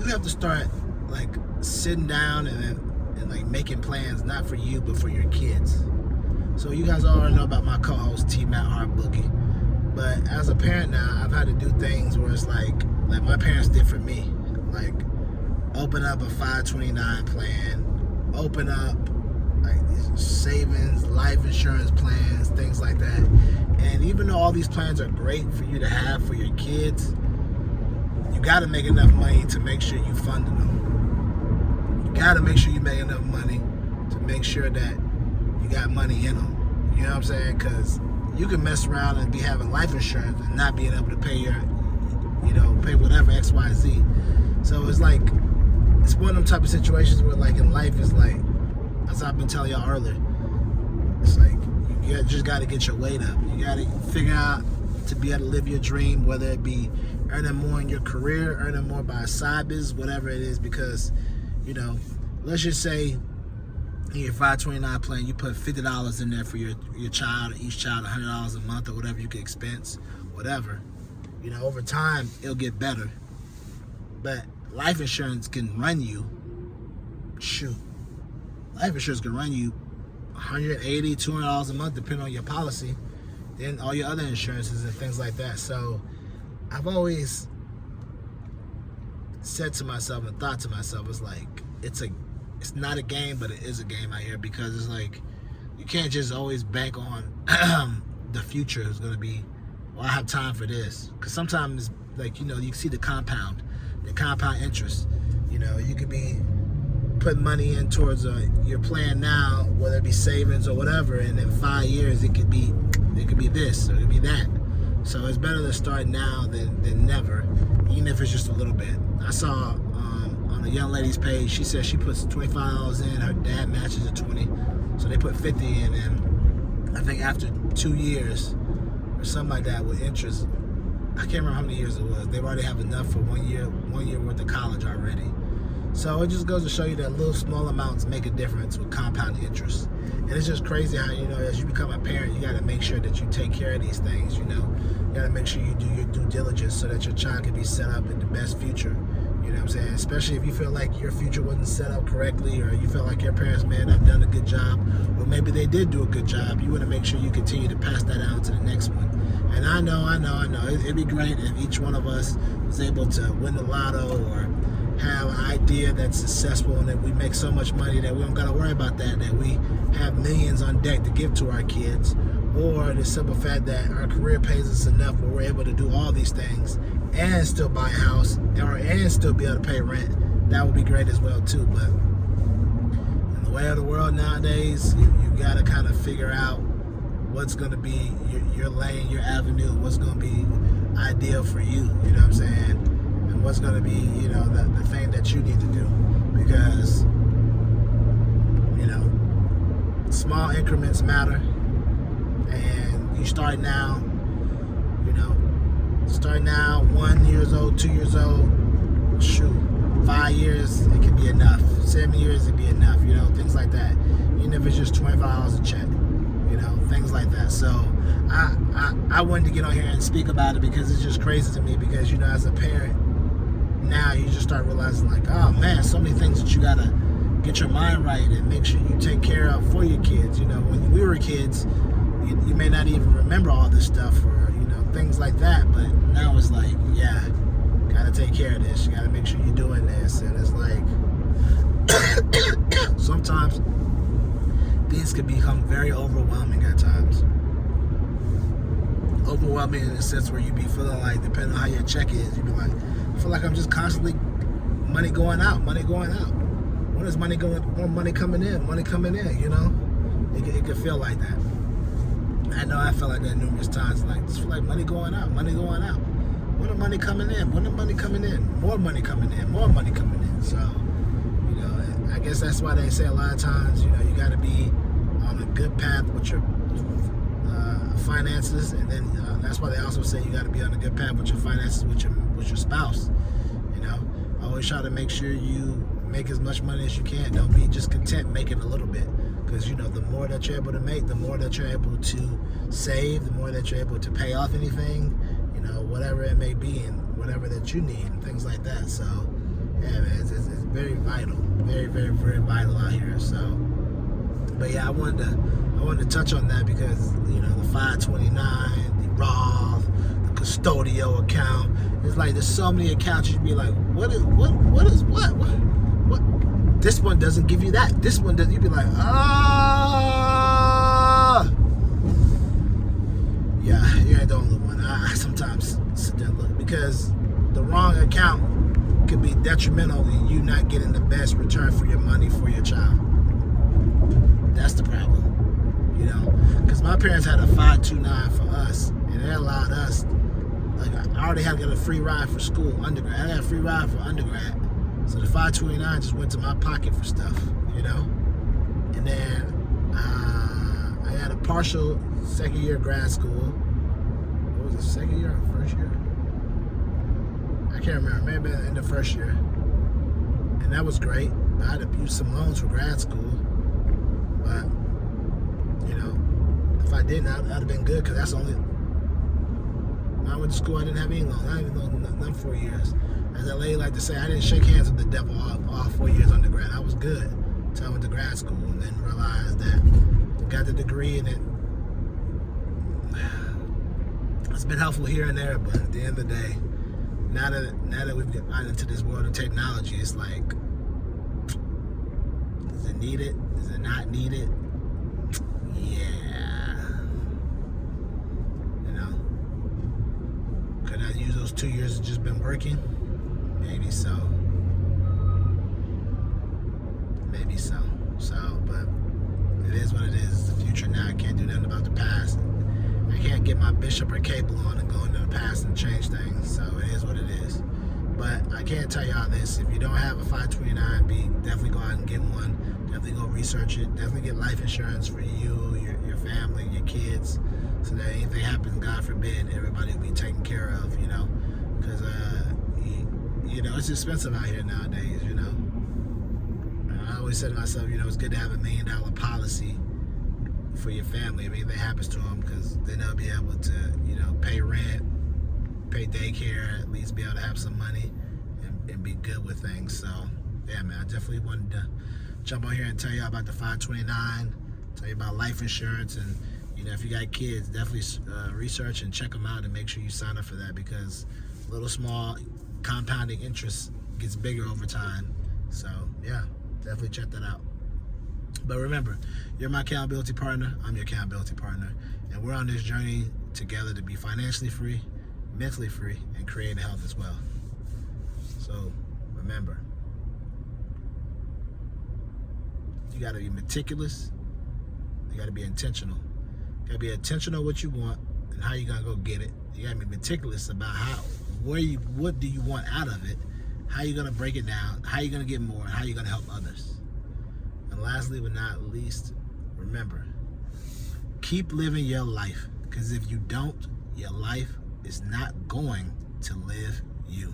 have to start like sitting down and like making plans, not for you but for your kids. So you guys already know about my co-host T-Matt Hard Boogie. But as a parent now, I've had to do things where it's like my parents did for me. Like open up a 529 plan, open up like savings, life insurance plans, things like that. And even though all these plans are great for you to have for your kids, you got to make enough money to make sure you funded them. You got to make sure you make enough money to make sure that you got money in them. You know what I'm saying? Because you can mess around and be having life insurance and not being able to pay your, pay whatever X, Y, Z. So it's like, it's one of them type of situations where like in life is like, as I've been telling y'all earlier, it's like you just got to get your weight up. You got to figure out to be able to live your dream, whether it be earning more in your career, earning more by a side business, whatever it is, because, let's just say in your 529 plan, you put $50 in there for your child, each child $100 a month or whatever you can expense, whatever. Over time, it'll get better. But life insurance can run you, life insurance can run you $180, $200 a month, depending on your policy, then all your other insurances and things like that. So I've always said to myself and thought to myself, it's like, it's not a game, but it is a game out here, because it's like, you can't just always bank on the future is going to be, well, I have time for this. Because sometimes, like, you see the compound interest. You could be putting money in towards your plan now, whether it be savings or whatever, and in 5 years it could be this or it could be that. So it's better to start now than never, even if it's just a little bit. I saw on a young lady's page, she said she puts $25 in, her dad matches it 20, so they put 50 in, and I think after 2 years or something like that with interest, I can't remember how many years it was, they already have enough for 1 year worth of college already. So it just goes to show you that little small amounts make a difference with compound interest. And it's just crazy how, as you become a parent, you got to make sure that you take care of these things, You got to make sure you do your due diligence so that your child can be set up in the best future. You know what I'm saying? Especially if you feel like your future wasn't set up correctly, or you feel like your parents may have done a good job, or maybe they did do a good job. You want to make sure you continue to pass that on to the next one. And I know. It'd be great if each one of us was able to win the lotto or have an idea that's successful, and that we make so much money that we don't got to worry about that we have millions on deck to give to our kids, or the simple fact that our career pays us enough where we're able to do all these things and still buy a house and still be able to pay rent. That would be great as well too. But in the way of the world nowadays, you got to kind of figure out what's going to be your lane, your avenue, what's going to be ideal for you, you know what I'm saying? And what's going to be, the thing that you need to do. Because, small increments matter. And you start now, 1 year old, 2 years old, 5 years, it can be enough. 7 years, it'd be enough, things like that. Even if it's just $25 a check, things like that. So I wanted to get on here and speak about it because it's just crazy to me, because, as a parent, now you just start realizing like, oh man, so many things that you gotta get your mind right and make sure you take care of for your kids. When we were kids, you may not even remember all this stuff or, things like that, but now it's like, yeah, gotta take care of this. You gotta make sure you're doing this. And it's like, sometimes things can become very overwhelming at times. Overwhelming in the sense where you be feeling like, depending on how your check is, you be like, I feel like I'm just constantly money going out. When is money going? More money coming in. It can feel like that. I know I felt like that numerous times. Like, just feel like money going out. When the money coming in? More money coming in. So, I guess that's why they say a lot of times, you got to be on a good path with your finances, and then that's why they also say you got to be on a good path with your finances with your spouse. Always try to make sure you make as much money as you can. Don't be just content making a little bit, because the more that you're able to make, the more that you're able to save, the more that you're able to pay off anything, whatever it may be, and whatever that you need and things like that. So yeah, man. vital. Very, very, very vital out here. So, but yeah, I wanted to touch on that because, you know, the 529, the Roth, the custodial account. It's like there's so many accounts you'd be like, what? This one doesn't give you that. This one doesn't. You'd be like, yeah, you ain't the only one. I sometimes sit there and look because the wrong account could be detrimental in you not getting the best return for your money for your child. That's the problem, you know. Because my parents had a 529 for us, and they allowed us. Like I already had to get a free ride for school, undergrad. I got a free ride for undergrad, so the 529 just went to my pocket for stuff, you know. And then I had a partial second year grad school. What was it, second year or first year? I can't remember. Maybe in the first year. And that was great. I had to use some loans for grad school. But, you know, if I didn't, I'd have been good because that's only. When I went to school, I didn't have any loans. I didn't know none 4 years. As that lady like to say, I didn't shake hands with the devil all 4 years undergrad. I was good until I went to grad school and then realized that I got the degree and it's been helpful here and there, but at the end of the day, now that we've gotten into this world of technology, it's like, is it needed? Is it not needed? Yeah. You know, could I use those 2 years and just been working? Maybe so. Maybe so. So, but it is what it is. It's the future now. I can't do nothing about the past. I can't get my bishop or cable on and go into the past and change things. So it is what it is. But I can tell y'all this. If you don't have a 529B, definitely go out and get one. Definitely go research it. Definitely get life insurance for you, your family, your kids. So that anything happens, God forbid, everybody will be taken care of, you know. Because, you know, it's expensive out here nowadays, you know. I always said to myself, you know, it's good to have $1 million policy for your family if anything happens to them, because then they'll be able to, you know, pay rent, pay daycare, at least be able to have some money and be good with things. So, yeah, man, I definitely wanted to jump on here and tell you about the 529, tell you about life insurance, and, you know, if you got kids, definitely research and check them out and make sure you sign up for that, because little small compounding interest gets bigger over time. So, yeah, definitely check that out. But remember, you're my accountability partner, I'm your accountability partner, and we're on this journey together to be financially free, mentally free, and creating health as well. So remember, you gotta be meticulous, you gotta be intentional. You gotta be intentional what you want and how you're gonna go get it. You gotta be meticulous about what do you want out of it, how you're gonna break it down, how you're gonna get more, and how you're gonna help others. And lastly but not least, remember, keep living your life, because if you don't, your life is not going to live you.